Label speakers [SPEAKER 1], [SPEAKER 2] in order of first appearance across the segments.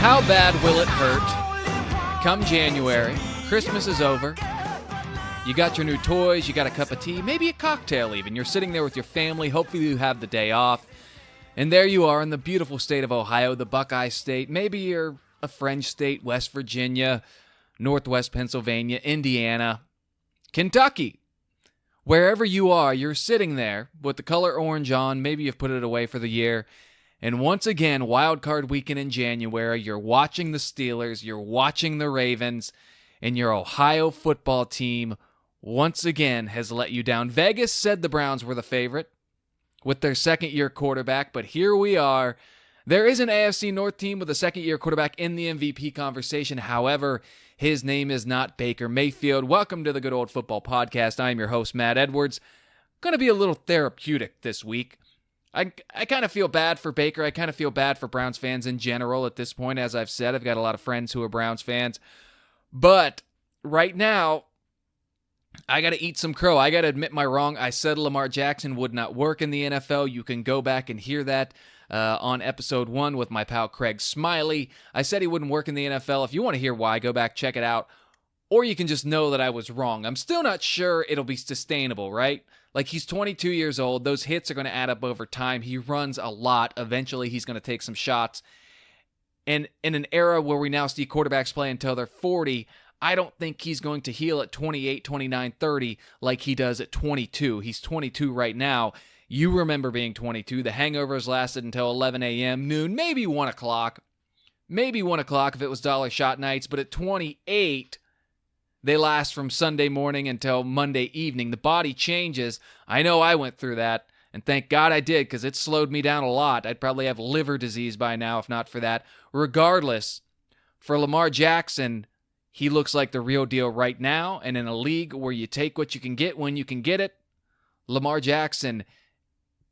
[SPEAKER 1] How bad will it hurt come January? Christmas is over. You got your new toys, you got a cup of tea, maybe a cocktail even. You're sitting there with your family. Hopefully you have the day off. And there you are in the beautiful state of Ohio, the Buckeye State. Maybe you're a French state, West Virginia, Northwest Pennsylvania, Indiana, Kentucky. Wherever you are, you're sitting there with the color orange on. Maybe you've put it away for the year. And once again, wild card weekend in January, you're watching the Steelers, you're watching the Ravens, and your Ohio football team once again has let you down. Vegas said the Browns were the favorite with their second-year quarterback, but here we are. There is an AFC North team with a second-year quarterback in the MVP conversation. However, his name is not Baker Mayfield. Welcome to the Good Old Football Podcast. I'm your host, Matt Edwards. Going to be a little therapeutic this week. I kind of feel bad for Baker. I kind of feel bad for Browns fans in general at this point. As I've said, I've got a lot of friends who are Browns fans. But right now, I got to eat some crow. I got to admit my wrong. I said Lamar Jackson would not work in the NFL. You can go back and hear that on episode 1 with my pal Craig Smiley. I said he wouldn't work in the NFL. If you want to hear why, go back, check it out. Or you can just know that I was wrong. I'm still not sure it'll be sustainable, right? Like, he's 22 years old. Those hits are going to add up over time. He runs a lot. Eventually, he's going to take some shots. And in an era where we now see quarterbacks play until they're 40, I don't think he's going to heal at 28, 29, 30 like he does at 22. He's 22 right now. You remember being 22. The hangovers lasted until 11 a.m., noon, maybe 1 o'clock. Maybe 1 o'clock if it was dollar shot nights. But at 28, they last from Sunday morning until Monday evening. The body changes. I know I went through that, and thank God I did, because it slowed me down a lot. I'd probably have liver disease by now if not for that. Regardless, for Lamar Jackson, he looks like the real deal right now, and in a league where you take what you can get when you can get it, Lamar Jackson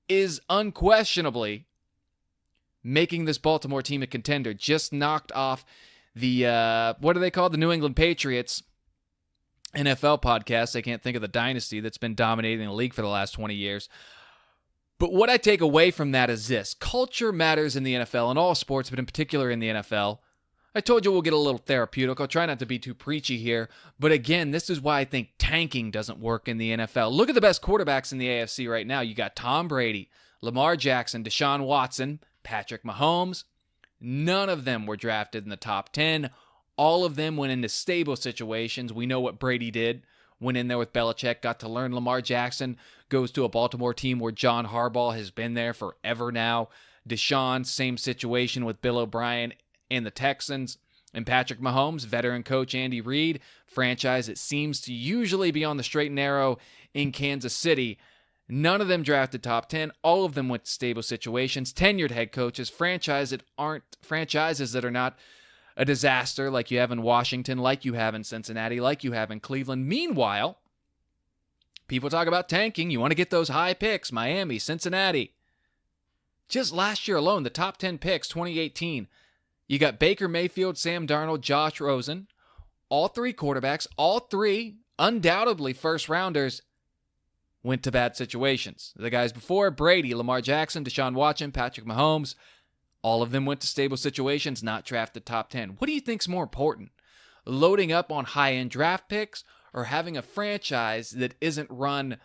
[SPEAKER 1] is unquestionably making this Baltimore team a contender. Just knocked off the, what are they called? The New England Patriots NFL podcast. I can't think of the dynasty that's been dominating the league for the last 20 years. But what I take away from that is this. Culture matters in the NFL, in all sports, but in particular in the NFL. I told you we'll get a little therapeutic. I'll try not to be too preachy here. But again, this is why I think tanking doesn't work in the NFL. Look at the best quarterbacks in the AFC right now. You got Tom Brady, Lamar Jackson, Deshaun Watson, Patrick Mahomes. None of them were drafted in the top 10. All of them went into stable situations. We know what Brady did. Went in there with Belichick, got to learn. Lamar Jackson goes to a Baltimore team where John Harbaugh has been there forever now. Deshaun, same situation with Bill O'Brien and the Texans. And Patrick Mahomes, veteran coach Andy Reid, franchise that seems to usually be on the straight and narrow in Kansas City. None of them drafted top 10. All of them went to stable situations. Tenured head coaches, franchises that are not a disaster like you have in Washington, like you have in Cincinnati, like you have in Cleveland. Meanwhile, people talk about tanking. You want to get those high picks, Miami, Cincinnati. Just last year alone, the top 10 picks, 2018, you got Baker Mayfield, Sam Darnold, Josh Rosen, all three quarterbacks, all three undoubtedly first-rounders, went to bad situations. The guys before, Brady, Lamar Jackson, Deshaun Watson, Patrick Mahomes, all of them went to stable situations, not drafted top 10. What do you think's more important? Loading up on high-end draft picks or having a franchise that isn't run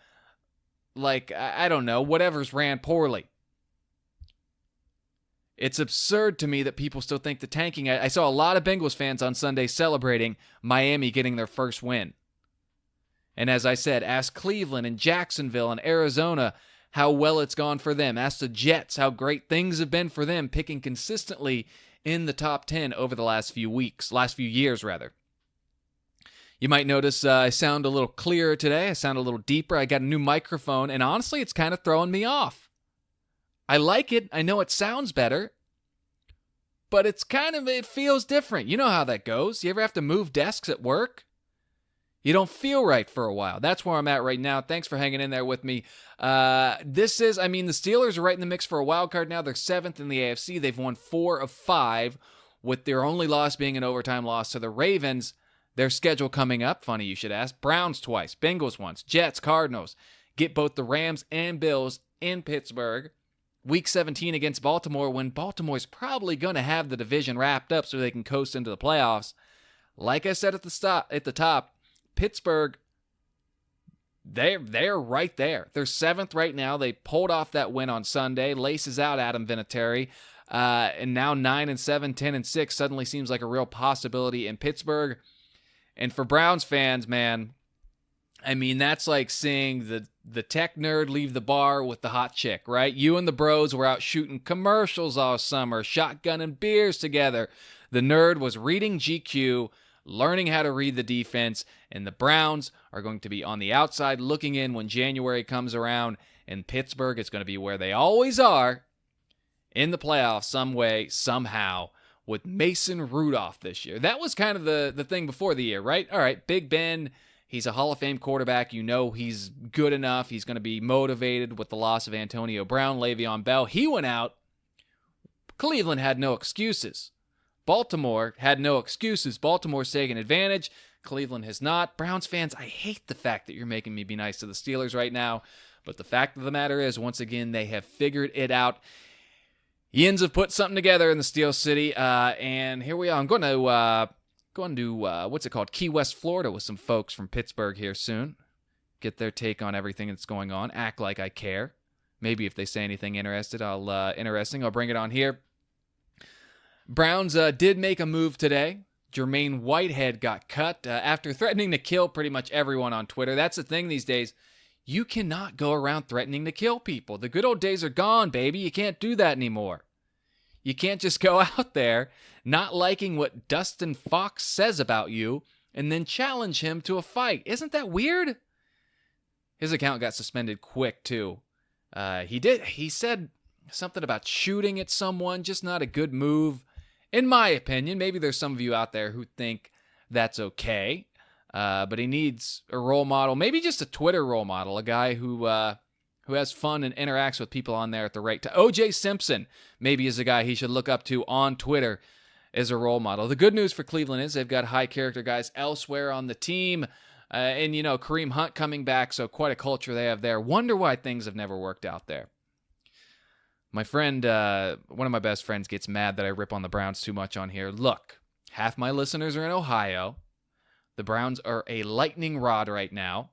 [SPEAKER 1] like, I don't know, whatever's ran poorly? It's absurd to me that people still think the tanking. I saw a lot of Bengals fans on Sunday celebrating Miami getting their first win. And as I said, ask Cleveland and Jacksonville and Arizona how well it's gone for them. Ask the Jets how great things have been for them, picking consistently in the top 10 over the last few years. You might notice I sound a little clearer today. I sound a little deeper. I got a new microphone, and honestly, it's kind of throwing me off. I like it. I know it sounds better, but it feels different. You know how that goes. You ever have to move desks at work? You don't feel right for a while. That's where I'm at right now. Thanks for hanging in there with me. The Steelers are right in the mix for a wild card now. They're 7th in the AFC. They've won 4 of 5, with their only loss being an overtime loss to the Ravens. Their schedule coming up, funny you should ask, Browns twice, Bengals once, Jets, Cardinals. Get both the Rams and Bills in Pittsburgh. Week 17 against Baltimore when Baltimore's probably going to have the division wrapped up so they can coast into the playoffs. Like I said at the top, Pittsburgh, they're right there. They're 7th right now. They pulled off that win on Sunday. Laces out Adam Vinatieri. And now 9-7, 10-6 suddenly seems like a real possibility in Pittsburgh. And for Browns fans, man, I mean, that's like seeing the tech nerd leave the bar with the hot chick, right? You and the bros were out shooting commercials all summer, shotgunning beers together. The nerd was reading GQ, learning how to read the defense, and the Browns are going to be on the outside looking in when January comes around, and Pittsburgh is going to be where they always are, in the playoffs some way, somehow, with Mason Rudolph this year. That was kind of the thing before the year, right? All right, Big Ben, he's a Hall of Fame quarterback. You know he's good enough. He's going to be motivated with the loss of Antonio Brown, Le'Veon Bell. He went out. Cleveland had no excuses. Baltimore had no excuses. Baltimore's taking advantage. Cleveland has not. Browns fans, I hate the fact that you're making me be nice to the Steelers right now. But the fact of the matter is, once again, they have figured it out. Yins have put something together in the Steel City, and here we are. I'm going to what's it called? Key West, Florida, with some folks from Pittsburgh here soon. Get their take on everything that's going on. Act like I care. Maybe if they say anything interesting, I'll bring it on here. Browns did make a move today. Jermaine Whitehead got cut after threatening to kill pretty much everyone on Twitter. That's the thing these days. You cannot go around threatening to kill people. The good old days are gone, baby. You can't do that anymore. You can't just go out there not liking what Dustin Fox says about you and then challenge him to a fight. Isn't that weird? His account got suspended quick, too. He said something about shooting at someone, just not a good move. In my opinion, maybe there's some of you out there who think that's okay. But he needs a role model, maybe just a Twitter role model, a guy who has fun and interacts with people on there at the right time. O.J. Simpson maybe is a guy he should look up to on Twitter as a role model. The good news for Cleveland is they've got high character guys elsewhere on the team. And, you know, Kareem Hunt coming back, so quite a culture they have there. Wonder why things have never worked out there. My friend, one of my best friends, gets mad that I rip on the Browns too much on here. Look, half my listeners are in Ohio. The Browns are a lightning rod right now.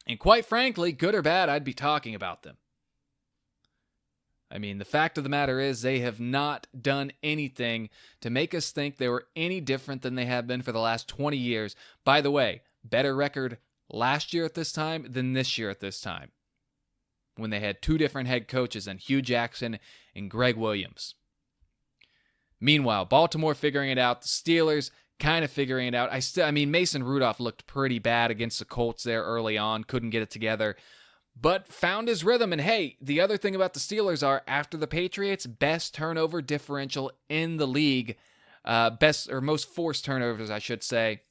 [SPEAKER 1] And quite frankly, good or bad, I'd be talking about them. I mean, the fact of the matter is they have not done anything to make us think they were any different than they have been for the last 20 years. By the way, better record last year at this time than this year at this time, when they had two different head coaches in Hugh Jackson and Greg Williams. Meanwhile, Baltimore figuring it out. The Steelers kind of figuring it out. I mean, Mason Rudolph looked pretty bad against the Colts there early on. Couldn't get it together, but found his rhythm. And hey, the other thing about the Steelers are, after the Patriots, best turnover differential in the league. Most forced turnovers, I should say.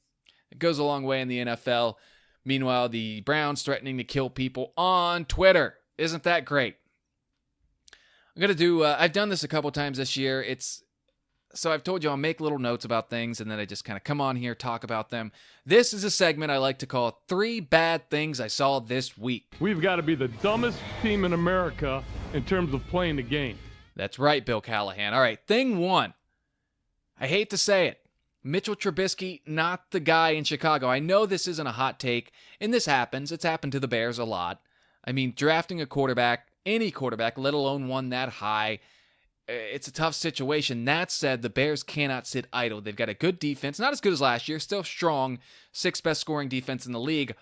[SPEAKER 1] It goes a long way in the NFL. Meanwhile, the Browns threatening to kill people on Twitter. Isn't that great? I've done this a couple times this year. So I've told you I'll make little notes about things, and then I just kind of come on here, talk about them. This is a segment I like to call 3 Bad Things I Saw This Week.
[SPEAKER 2] We've got to be the dumbest team in America in terms of playing the game.
[SPEAKER 1] That's right, Bill Callahan. All right, thing 1. I hate to say it. Mitchell Trubisky, not the guy in Chicago. I know this isn't a hot take, and this happens. It's happened to the Bears a lot. I mean, drafting a quarterback, any quarterback, let alone one that high, it's a tough situation. That said, the Bears cannot sit idle. They've got a good defense, not as good as last year, still strong, 6th best scoring defense in the league.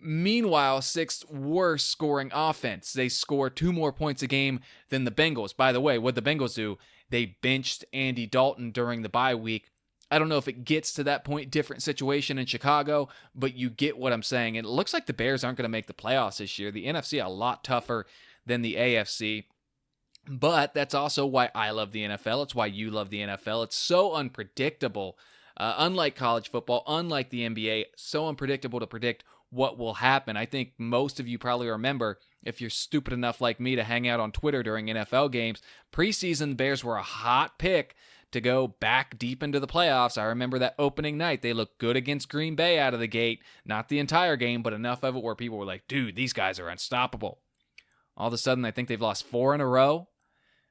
[SPEAKER 1] Meanwhile, 6th worst scoring offense. They score 2 more points a game than the Bengals. By the way, what the Bengals do, they benched Andy Dalton during the bye week. I don't know if it gets to that point, different situation in Chicago, but you get what I'm saying. And it looks like the Bears aren't going to make the playoffs this year. The NFC a lot tougher than the AFC. But that's also why I love the NFL. It's why you love the NFL. It's so unpredictable. Unlike college football, unlike the NBA, so unpredictable to predict what will happen. I think most of you probably remember, if you're stupid enough like me to hang out on Twitter during NFL games, preseason, the Bears were a hot pick to go back deep into the playoffs. I remember that opening night. They looked good against Green Bay out of the gate. Not the entire game, but enough of it where people were like, dude, these guys are unstoppable. All of a sudden, I think they've lost 4 in a row.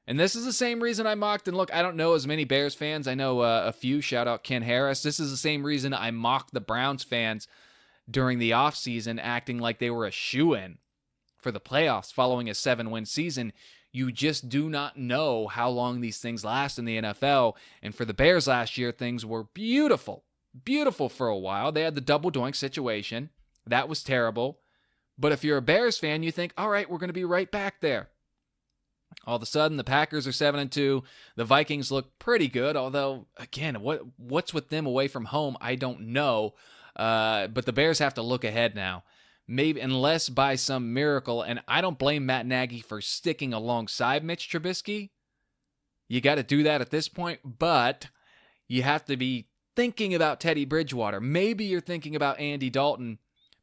[SPEAKER 1] And this is the same reason I mocked, and look, I don't know as many Bears fans. I know a few, shout out Ken Harris. This is the same reason I mocked the Browns fans during the offseason, acting like they were a shoo-in for the playoffs following a 7-win season. You just do not know how long these things last in the NFL. And for the Bears last year, things were beautiful. Beautiful for a while. They had the double doink situation. That was terrible. But if you're a Bears fan, you think, all right, we're going to be right back there. All of a sudden, the Packers are 7-2. The Vikings look pretty good, although, again, what's with them away from home, I don't know. But the Bears have to look ahead now. Maybe unless by some miracle, and I don't blame Matt Nagy for sticking alongside Mitch Trubisky. You got to do that at this point, but you have to be thinking about Teddy Bridgewater. Maybe you're thinking about Andy Dalton.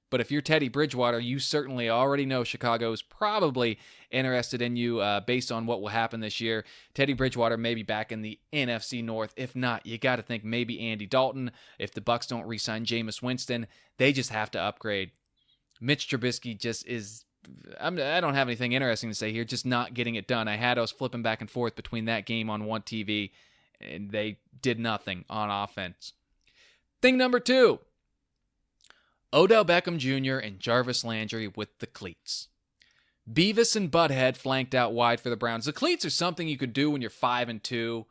[SPEAKER 1] But if you're Teddy Bridgewater, you certainly already know Chicago is probably interested in you based on what will happen this year. Teddy Bridgewater may be back in the NFC North. If not, you got to think maybe Andy Dalton. If the Bucs don't re-sign Jameis Winston, they just have to upgrade. Mitch Trubisky just is, I don't have anything interesting to say here, just not getting it done. I was flipping back and forth between that game on one TV, and they did nothing on offense. Thing number 2. Odell Beckham Jr. and Jarvis Landry with the cleats. Beavis and Butthead flanked out wide for the Browns. The cleats are something you could do when you're 5-2,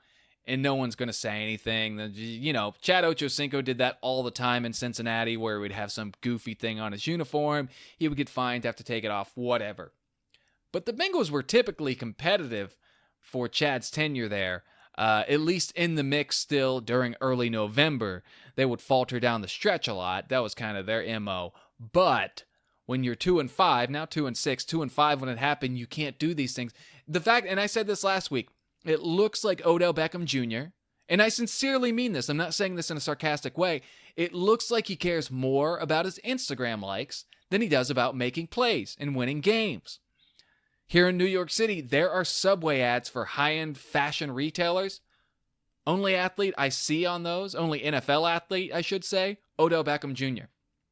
[SPEAKER 1] and no one's going to say anything. You know, Chad Ochocinco did that all the time in Cincinnati, where he'd have some goofy thing on his uniform. He would get fined, have to take it off, whatever. But the Bengals were typically competitive for Chad's tenure there. At least in the mix still during early November. They would falter down the stretch a lot. That was kind of their MO. But when you're 2-5, now 2-6, 2-5 when it happened, you can't do these things. The fact, and I said this last week, it looks like Odell Beckham Jr., and I sincerely mean this, I'm not saying this in a sarcastic way, it looks like he cares more about his Instagram likes than he does about making plays and winning games. Here in New York City, there are Subway ads for high-end fashion retailers. Only athlete I see on those, only NFL athlete, I should say, Odell Beckham Jr.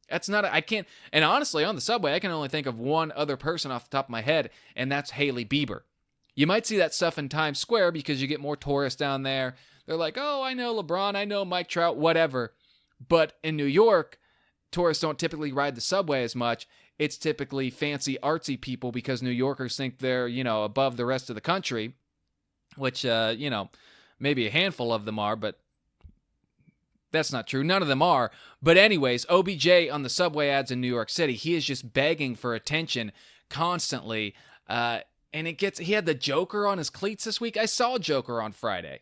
[SPEAKER 1] That's not, I can't, and honestly, on the Subway, I can only think of one other person off the top of my head, and that's Hailey Bieber. You might see that stuff in Times Square because you get more tourists down there. They're like, oh, I know LeBron, I know Mike Trout, whatever. But in New York, tourists don't typically ride the Subway as much. It's typically fancy, artsy people because New Yorkers think they're, above the rest of the country, which, maybe a handful of them are, but that's not true. None of them are. But anyways, OBJ on the Subway ads in New York City, he is just begging for attention constantly. And he had the Joker on his cleats this week. I saw Joker on Friday.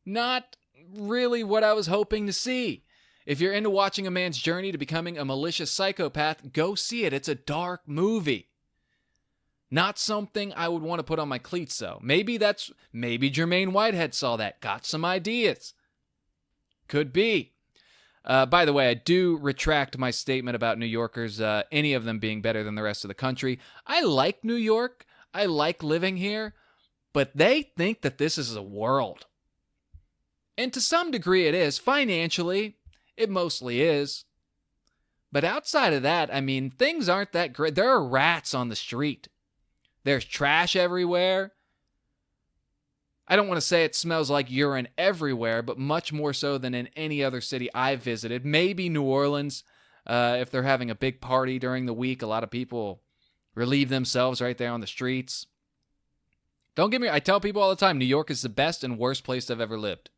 [SPEAKER 1] Not really what I was hoping to see. If you're into watching a man's journey to becoming a malicious psychopath, go see it. It's a dark movie. Not something I would want to put on my cleats, though. Maybe Jermaine Whitehead saw that, got some ideas. Could be. By the way, I do retract my statement about New Yorkers, any of them being better than the rest of the country. I like New York. I like living here. But they think that this is a world. And to some degree it is. Financially, it mostly is. But outside of that, things aren't that great. There are rats on the street. There's trash everywhere. I don't want to say it smells like urine everywhere, but much more so than in any other city I've visited. Maybe New Orleans, if they're having a big party during the week, a lot of people relieve themselves right there on the streets. Don't get me, I tell people all the time, New York is the best and worst place I've ever lived.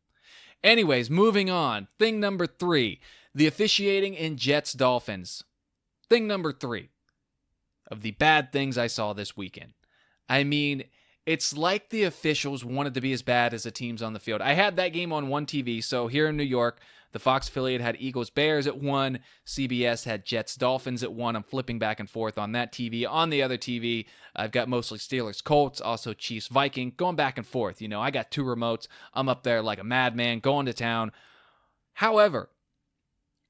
[SPEAKER 1] Anyways, moving on. Thing number 3, the officiating in Jets-Dolphins. Thing number 3 of the bad things I saw this weekend. It's like the officials wanted to be as bad as the teams on the field. I had that game on one TV, so here in New York, the Fox affiliate had Eagles-Bears at 1, CBS had Jets-Dolphins at 1. I'm flipping back and forth on that TV. On the other TV, I've got mostly Steelers-Colts, also Chiefs-Viking, going back and forth. I got 2 remotes. I'm up there like a madman, going to town. However,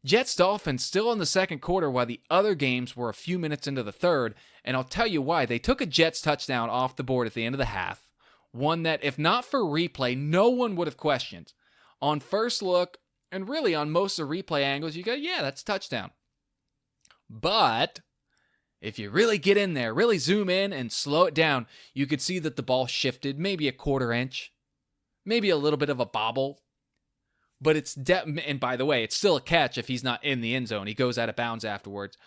[SPEAKER 1] Jets-Dolphins still in the second quarter while the other games were a few minutes into the third, and I'll tell you why. They took a Jets touchdown off the board at the end of the half, one that, if not for replay, no one would have questioned. On first look, and really on most of the replay angles, you go, yeah, that's a touchdown. But If you really get in there, really zoom in and slow it down, you could see that the ball shifted maybe a quarter inch, maybe a little bit of a bobble. But it's and by the way, it's still a catch if he's not in the end zone. He goes out of bounds afterwards.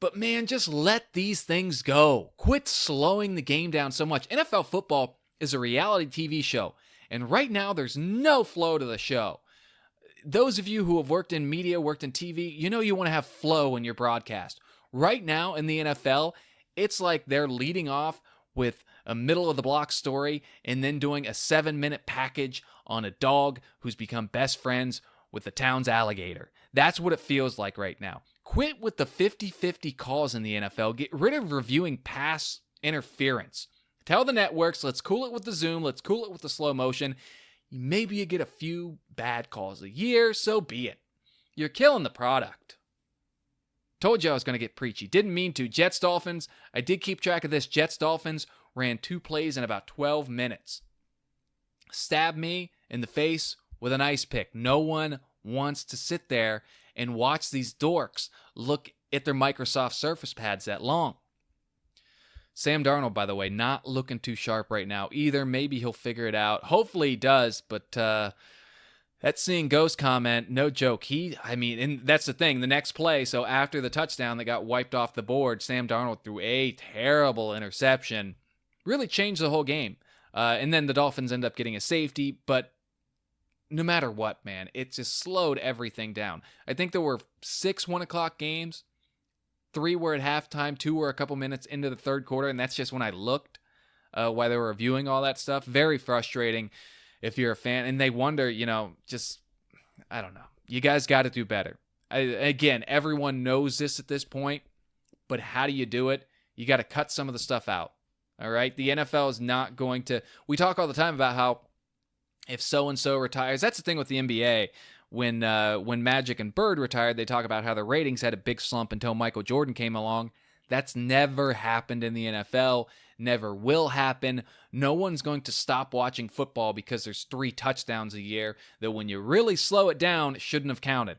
[SPEAKER 1] But man, just let these things go. Quit slowing the game down so much. NFL football is a reality TV show, and right now there's no flow to the show. Those of you who have worked in media, worked in TV, you know you want to have flow in your broadcast. Right now in the NFL, it's like they're leading off with a middle-of-the-block story and then doing a 7-minute package on a dog who's become best friends with the town's alligator. That's what it feels like right now. Quit with the 50-50 calls in the NFL. Get rid of reviewing pass interference. Tell the networks, let's cool it with the zoom, let's cool it with the slow motion. Maybe you get a few bad calls a year, so be it. You're killing the product. Told you I was going to get preachy. Didn't mean to. Jets-Dolphins, I did keep track of this. Jets-Dolphins ran 2 plays in about 12 minutes. Stabbed me in the face with an ice pick. No one wants to sit there and watch these dorks look at their Microsoft Surface pads that long. Sam Darnold, by the way, not looking too sharp right now either. Maybe he'll figure it out. Hopefully he does, but that seeing ghost comment, no joke. And that's the thing, the next play, so after the touchdown that got wiped off the board, Sam Darnold threw a terrible interception. Really changed the whole game. And then the Dolphins end up getting a safety, but no matter what, man, it just slowed everything down. I think there were 6 1 o'clock games. 3 were at halftime, 2 were a couple minutes into the third quarter, and that's just when I looked while they were reviewing all that stuff. Very frustrating if you're a fan. And they wonder, I don't know. You guys got to do better. Again, everyone knows this at this point, but how do you do it? You got to cut some of the stuff out. All right? The NFL is not going to... We talk all the time about how if so-and-so retires, that's the thing with the NBA. When Magic and Bird retired, they talk about how the ratings had a big slump until Michael Jordan came along. That's never happened in the NFL, never will happen. No one's going to stop watching football because there's 3 touchdowns a year that when you really slow it down, it shouldn't have counted.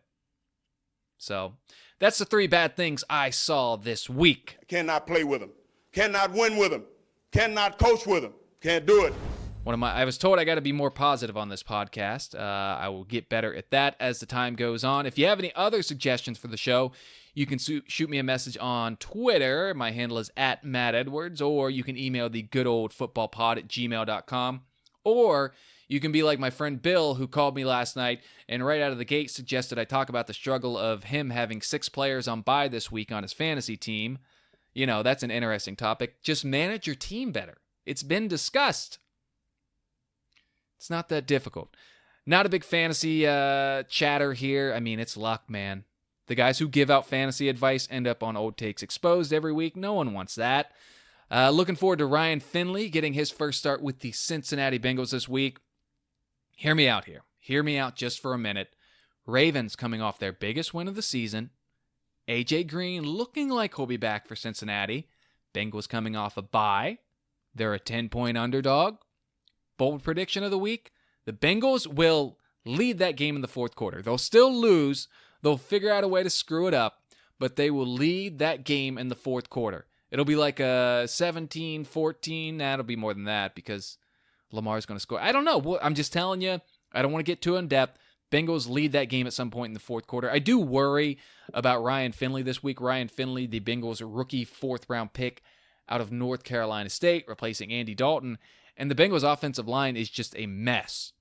[SPEAKER 1] So that's the 3 bad things I saw this week.
[SPEAKER 3] Cannot play with them. Cannot win with them. Cannot coach with them. Can't do it.
[SPEAKER 1] I was told I got to be more positive on this podcast. I will get better at that as the time goes on. If you have any other suggestions for the show, you can shoot me a message on Twitter. My handle is @MattEdwards, or you can email the goodoldfootballpod@gmail.com. Or you can be like my friend Bill, who called me last night and right out of the gate suggested I talk about the struggle of him having 6 players on bye this week on his fantasy team. That's an interesting topic. Just manage your team better. It's been discussed. It's not that difficult. Not a big fantasy chatter here. It's luck, man. The guys who give out fantasy advice end up on Old Takes Exposed every week. No one wants that. Looking forward to Ryan Finley getting his first start with the Cincinnati Bengals this week. Hear me out here. Hear me out just for a minute. Ravens coming off their biggest win of the season. A.J. Green looking like he'll be back for Cincinnati. Bengals coming off a bye. They're a 10-point underdog. Bold prediction of the week, the Bengals will lead that game in the fourth quarter. They'll still lose. They'll figure out a way to screw it up, but they will lead that game in the fourth quarter. It'll be like a 17-14. It'll be more than that because Lamar's going to score. I don't know. I'm just telling you, I don't want to get too in-depth. Bengals lead that game at some point in the fourth quarter. I do worry about Ryan Finley this week. Ryan Finley, the Bengals' rookie 4th-round pick out of North Carolina State, replacing Andy Dalton. And the Bengals' offensive line is just a mess.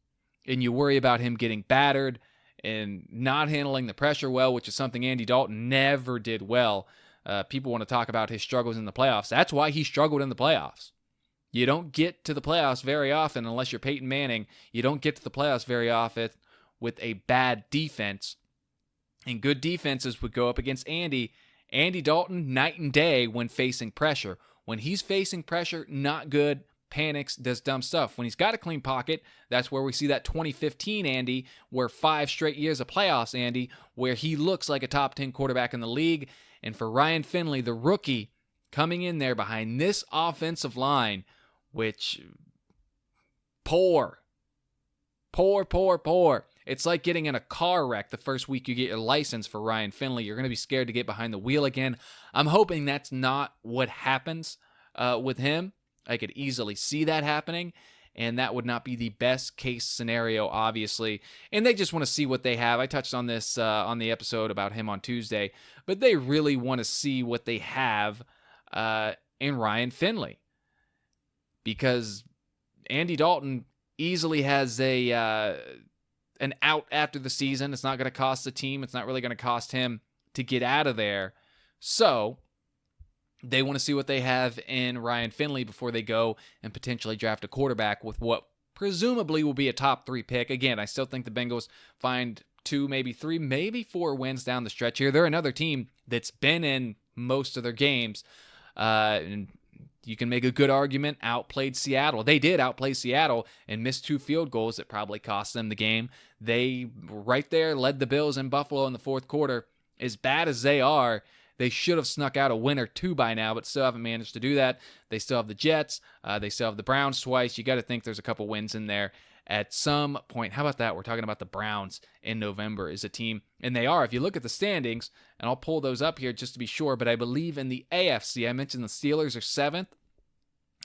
[SPEAKER 1] And you worry about him getting battered and not handling the pressure well, which is something Andy Dalton never did well. People want to talk about his struggles in the playoffs. That's why he struggled in the playoffs. You don't get to the playoffs very often unless you're Peyton Manning. You don't get to the playoffs very often with a bad defense. And good defenses would go up against Andy. Andy Dalton, night and day when facing pressure. When he's facing pressure, not good. Panics, does dumb stuff. When he's got a clean pocket, that's where we see that 2015 Andy, where 5 straight years of playoffs Andy, where he looks like a top 10 quarterback in the league. And for Ryan Finley, the rookie, coming in there behind this offensive line, which poor. It's like getting in a car wreck the first week you get your license for Ryan Finley. You're going to be scared to get behind the wheel again. I'm hoping that's not what happens with him. I could easily see that happening, and that would not be the best case scenario, obviously. And they just want to see what they have. I touched on this on the episode about him on Tuesday, but they really want to see what they have in Ryan Finley, because Andy Dalton easily has an out after the season. It's not going to cost the team. It's not really going to cost him to get out of there. So they want to see what they have in Ryan Finley before they go and potentially draft a quarterback with what presumably will be a top 3 pick. Again, I still think the Bengals find 2, maybe 3, maybe 4 wins down the stretch here. They're another team that's been in most of their games. And you can make a good argument, outplayed Seattle. They did outplay Seattle and missed 2 field goals that probably cost them the game. They, right there, led the Bills in Buffalo in the fourth quarter. As bad as they are, they should have snuck out a win or 2 by now, but still haven't managed to do that. They still have the Jets. They still have the Browns twice. You got to think there's a couple wins in there at some point. How about that? We're talking about the Browns in November as a team, and they are. If you look at the standings, and I'll pull those up here just to be sure, but I believe in the AFC, I mentioned the Steelers are 7th.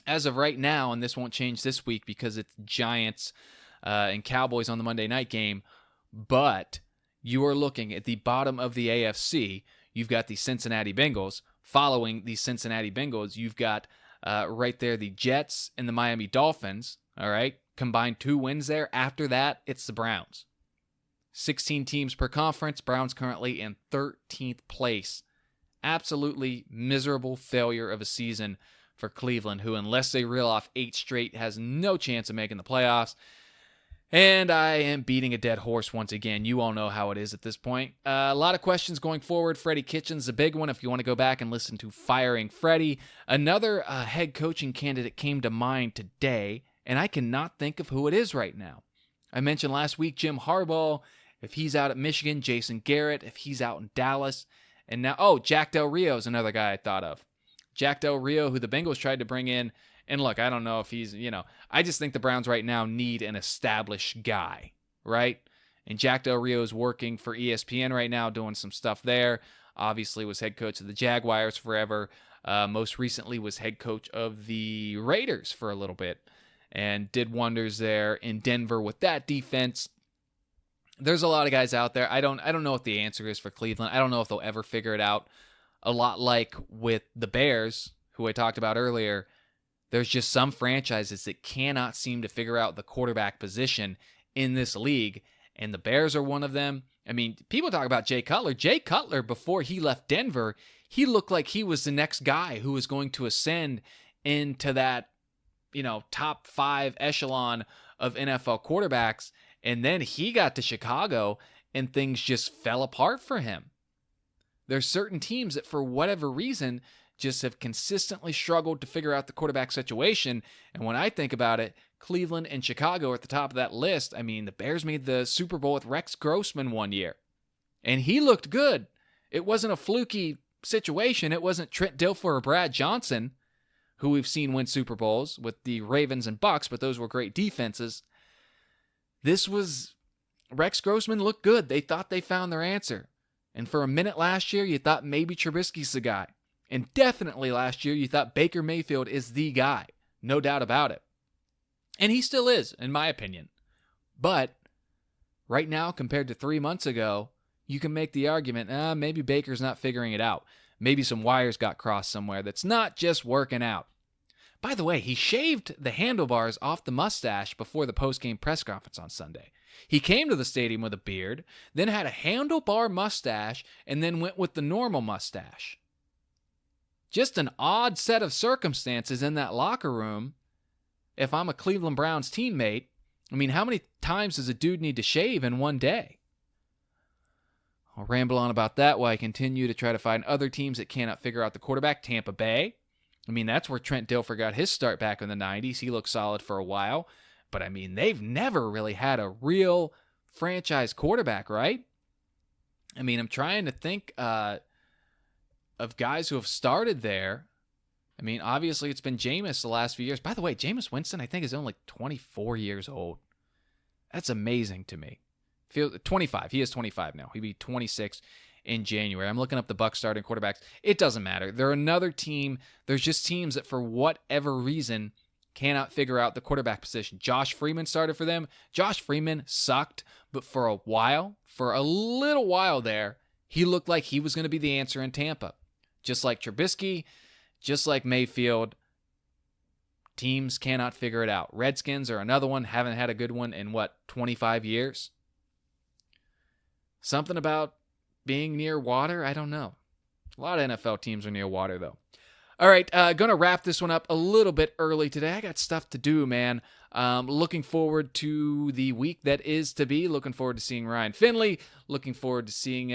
[SPEAKER 1] As of right now, and this won't change this week because it's Giants and Cowboys on the Monday night game, but you are looking at the bottom of the AFC. You've got the Cincinnati Bengals. Following the Cincinnati Bengals, you've got right there the Jets and the Miami Dolphins, all right? Combined 2 wins there. After that, it's the Browns. 16 teams per conference. Browns currently in 13th place. Absolutely miserable failure of a season for Cleveland, who, unless they reel off 8 straight, has no chance of making the playoffs. And I am beating a dead horse once again. You all know how it is at this point. A lot of questions going forward. Freddie Kitchens, a big one if you want to go back and listen to Firing Freddie. Another head coaching candidate came to mind today, and I cannot think of who it is right now. I mentioned last week Jim Harbaugh, if he's out at Michigan, Jason Garrett, if he's out in Dallas. And now, Jack Del Rio is another guy I thought of. Jack Del Rio, who the Bengals tried to bring in. And look, I don't know if he's, I just think the Browns right now need an established guy, right? And Jack Del Rio is working for ESPN right now, doing some stuff there. Obviously was head coach of the Jaguars forever. Most recently was head coach of the Raiders for a little bit and did wonders there in Denver with that defense. There's a lot of guys out there. I don't know what the answer is for Cleveland. I don't know if they'll ever figure it out. A lot like with the Bears, who I talked about earlier, there's just some franchises that cannot seem to figure out the quarterback position in this league, and the Bears are one of them. I mean, people talk about Jay Cutler. Jay Cutler, before he left Denver, he looked like he was the next guy who was going to ascend into that, top 5 echelon of NFL quarterbacks, and then he got to Chicago, and things just fell apart for him. There's certain teams that, for whatever reason, just have consistently struggled to figure out the quarterback situation. And when I think about it, Cleveland and Chicago are at the top of that list. I mean, the Bears made the Super Bowl with Rex Grossman one year, and he looked good. It wasn't a fluky situation. It wasn't Trent Dilfer or Brad Johnson, who we've seen win Super Bowls with the Ravens and Bucks, but those were great defenses. This was, Rex Grossman looked good. They thought they found their answer. And for a minute last year, you thought maybe Trubisky's the guy. And definitely last year, you thought Baker Mayfield is the guy. No doubt about it. And he still is, in my opinion. But right now, compared to 3 months ago, you can make the argument, maybe Baker's not figuring it out. Maybe some wires got crossed somewhere that's not just working out. By the way, he shaved the handlebars off the mustache before the post-game press conference on Sunday. He came to the stadium with a beard, then had a handlebar mustache, and then went with the normal mustache. Just an odd set of circumstances in that locker room. If I'm a Cleveland Browns teammate, I mean, how many times does a dude need to shave in one day? I'll ramble on about that while I continue to try to find other teams that cannot figure out the quarterback. Tampa Bay. I mean, that's where Trent Dilfer got his start back in the 90s. He looked solid for a while. But, I mean, they've never really had a real franchise quarterback, right? I mean, I'm trying to think of guys who have started there. I mean, obviously, it's been Jameis the last few years. By the way, Jameis Winston, I think, is only 24 years old. That's amazing to me. Feel 25. He is 25 now. He'll be 26 in January. I'm looking up the Bucs starting quarterbacks. It doesn't matter. They're another team. There's just teams that for whatever reason cannot figure out the quarterback position. Josh Freeman started for them. Josh Freeman sucked, but for a little while there, he looked like he was going to be the answer in Tampa. Just like Trubisky, just like Mayfield, teams cannot figure it out. Redskins are another one, haven't had a good one in 25 years? Something about being near water? I don't know. A lot of NFL teams are near water, though. All right, going to wrap this one up a little bit early today. I got stuff to do, man. Looking forward to the week that is to be. Looking forward to seeing Ryan Finley. Looking forward to seeing,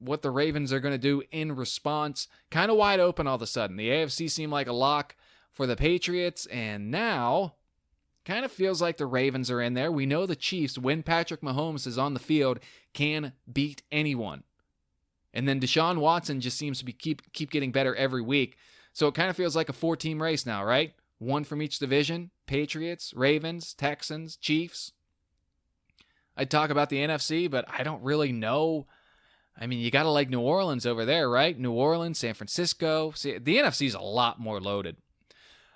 [SPEAKER 1] what the Ravens are going to do in response. Kind of wide open all of a sudden. The AFC seemed like a lock for the Patriots, and now kind of feels like the Ravens are in there. We know the Chiefs, when Patrick Mahomes is on the field, can beat anyone. And then Deshaun Watson just seems to be keep getting better every week. So it kind of feels like a 4-team race now, right? One from each division. Patriots, Ravens, Texans, Chiefs. I'd talk about the NFC, but I don't really know. I mean, you got to like New Orleans over there, right? New Orleans, San Francisco. See, the NFC is a lot more loaded.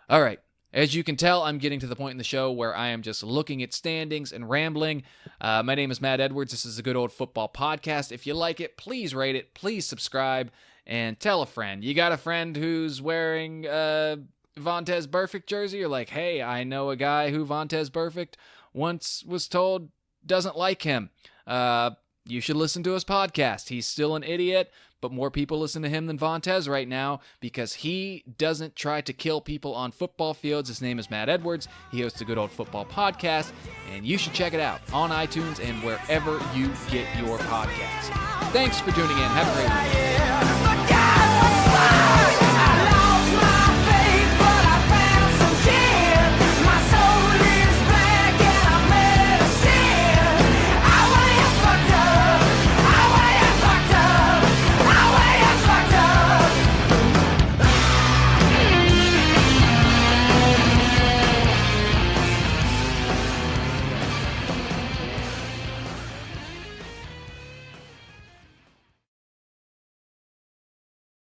[SPEAKER 1] All right. As you can tell, I'm getting to the point in the show where I am just looking at standings and rambling. My name is Matt Edwards. This is a Good Old Football Podcast. If you like it, please rate it, please subscribe, and tell a friend. You got a friend who's wearing Vontaze Burfict jersey? You're like, hey, I know a guy who Vontaze Burfict once was told doesn't like him. You should listen to his podcast. He's still an idiot, but more people listen to him than Vontaze right now because he doesn't try to kill people on football fields. His name is Matt Edwards. He hosts a Good Old Football Podcast, and you should check it out on iTunes and wherever you get your podcasts. Thanks for tuning in. Have a great week.